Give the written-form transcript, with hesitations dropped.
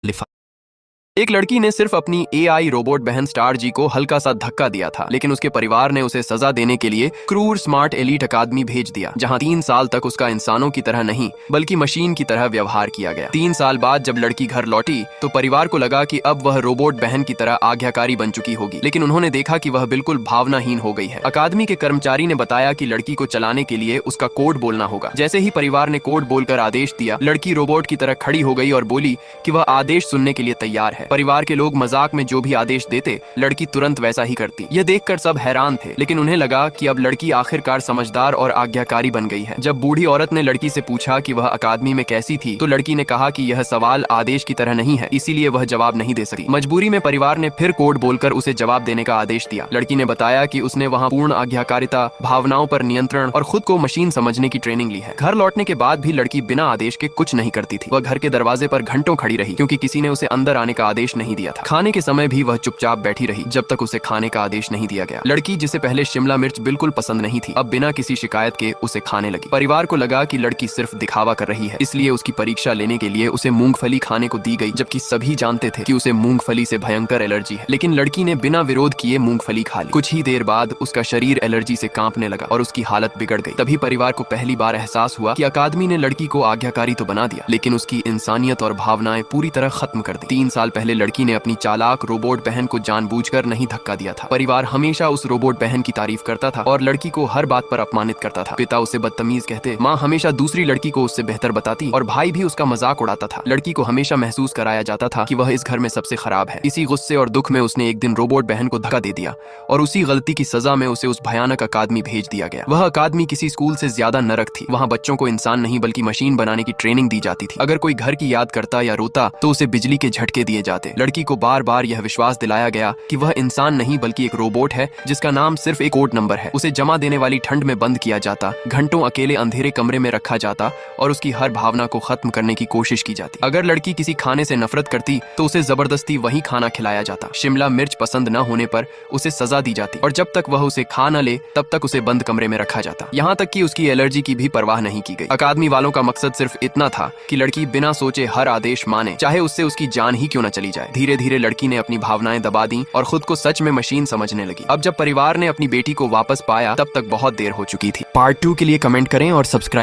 लिफा एक लड़की ने सिर्फ अपनी एआई रोबोट बहन स्टार जी को हल्का सा धक्का दिया था, लेकिन उसके परिवार ने उसे सजा देने के लिए क्रूर स्मार्ट एलीट अकादमी भेज दिया, जहां 3 साल तक उसका इंसानों की तरह नहीं बल्कि मशीन की तरह व्यवहार किया गया। 3 साल बाद जब लड़की घर लौटी तो परिवार को लगा कि अब वह रोबोट बहन की तरह आज्ञाकारी बन चुकी होगी, लेकिन उन्होंने देखा कि वह बिल्कुल भावनाहीन हो गई है। अकादमी के कर्मचारी ने बताया कि लड़की को चलाने के लिए उसका कोड बोलना होगा। जैसे ही परिवार ने कोड बोलकर आदेश दिया, लड़की रोबोट की तरह खड़ी हो गई और बोली कि वह आदेश सुनने के लिए तैयार है। परिवार के लोग मजाक में जो भी आदेश देते, लड़की तुरंत वैसा ही करती। यह देखकर सब हैरान थे, लेकिन उन्हें लगा कि अब लड़की आखिरकार समझदार और आज्ञाकारी बन गई है। जब बूढ़ी औरत ने लड़की से पूछा कि वह अकादमी में कैसी थी, तो लड़की ने कहा कि यह सवाल आदेश की तरह नहीं है, इसीलिए वह जवाब नहीं दे सकी। मजबूरी में परिवार ने फिर कोड बोलकर उसे जवाब देने का आदेश दिया। लड़की ने बताया कि उसने वहाँ पूर्ण आज्ञाकारिता, भावनाओं पर नियंत्रण और खुद को मशीन समझने की ट्रेनिंग ली है। घर लौटने के बाद भी लड़की बिना आदेश के कुछ नहीं करती थी। वह घर के दरवाजे पर घंटों खड़ी रही, क्योंकि किसी ने उसे अंदर आने का आदेश नहीं दिया था। खाने के समय भी वह चुपचाप बैठी रही जब तक उसे खाने का आदेश नहीं दिया गया। लड़की, जिसे पहले शिमला मिर्च बिल्कुल पसंद नहीं थी, अब बिना किसी शिकायत के उसे खाने लगी। परिवार को लगा कि लड़की सिर्फ दिखावा कर रही है, इसलिए उसकी परीक्षा लेने के लिए उसे मूंगफली खाने को दी गई, जबकि सभी जानते थे कि उसे मूंगफली से भयंकर एलर्जी है। लेकिन लड़की ने बिना विरोध किए मूंगफली खा ली। कुछ ही देर बाद उसका शरीर एलर्जी से कांपने लगा और उसकी हालत बिगड़ गई। तभी परिवार को पहली बार एहसास हुआ कि अकादमी ने लड़की को आज्ञाकारी तो बना दिया, लेकिन उसकी इंसानियत और भावनाएं पूरी तरह खत्म कर दी। 3 साल पहले लड़की ने अपनी चालाक रोबोट बहन को जानबूझकर नहीं धक्का दिया था। परिवार हमेशा उस रोबोट बहन की तारीफ करता था और लड़की को हर बात पर अपमानित करता था। पिता उसे बदतमीज कहते, माँ हमेशा दूसरी लड़की को उससे बेहतर बताती और भाई भी उसका मजाक उड़ाता था। लड़की को हमेशा महसूस कराया जाता था कि वह इस घर में सबसे खराब है। इसी गुस्से और दुख में उसने एक दिन रोबोट बहन को धक्का दे दिया और उसी गलती की सजा में उसे उस भयानक अकादमी भेज दिया गया। वह अकादमी किसी स्कूल से ज्यादा नरक थी। वहाँ बच्चों को इंसान नहीं बल्कि मशीन बनाने की ट्रेनिंग दी जाती थी। अगर कोई घर की याद करता या रोता तो उसे बिजली के झटके दिए जाते। लड़की को बार बार यह विश्वास दिलाया गया कि वह इंसान नहीं बल्कि एक रोबोट है, जिसका नाम सिर्फ एक कोड नंबर है। उसे जमा देने वाली ठंड में बंद किया जाता, घंटों अकेले अंधेरे कमरे में रखा जाता और उसकी हर भावना को खत्म करने की कोशिश की जाती। अगर लड़की किसी खाने से नफरत करती तो उसे जबरदस्ती वही खाना खिलाया जाता। शिमला मिर्च पसंद न होने पर उसे सजा दी जाती और जब तक वह उसे खा न ले तब तक उसे बंद कमरे में रखा जाता। यहाँ तक कि उसकी एलर्जी की भी परवाह नहीं की गई। अकादमी वालों का मकसद सिर्फ इतना था कि लड़की बिना सोचे हर आदेश माने, चाहे उससे उसकी जान ही क्यों न चली जाए। धीरे धीरे लड़की ने अपनी भावनाएं दबा दी और खुद को सच में मशीन समझने लगी। अब जब परिवार ने अपनी बेटी को वापस पाया तब तक बहुत देर हो चुकी थी। पार्ट 2 के लिए कमेंट करें और सब्सक्राइब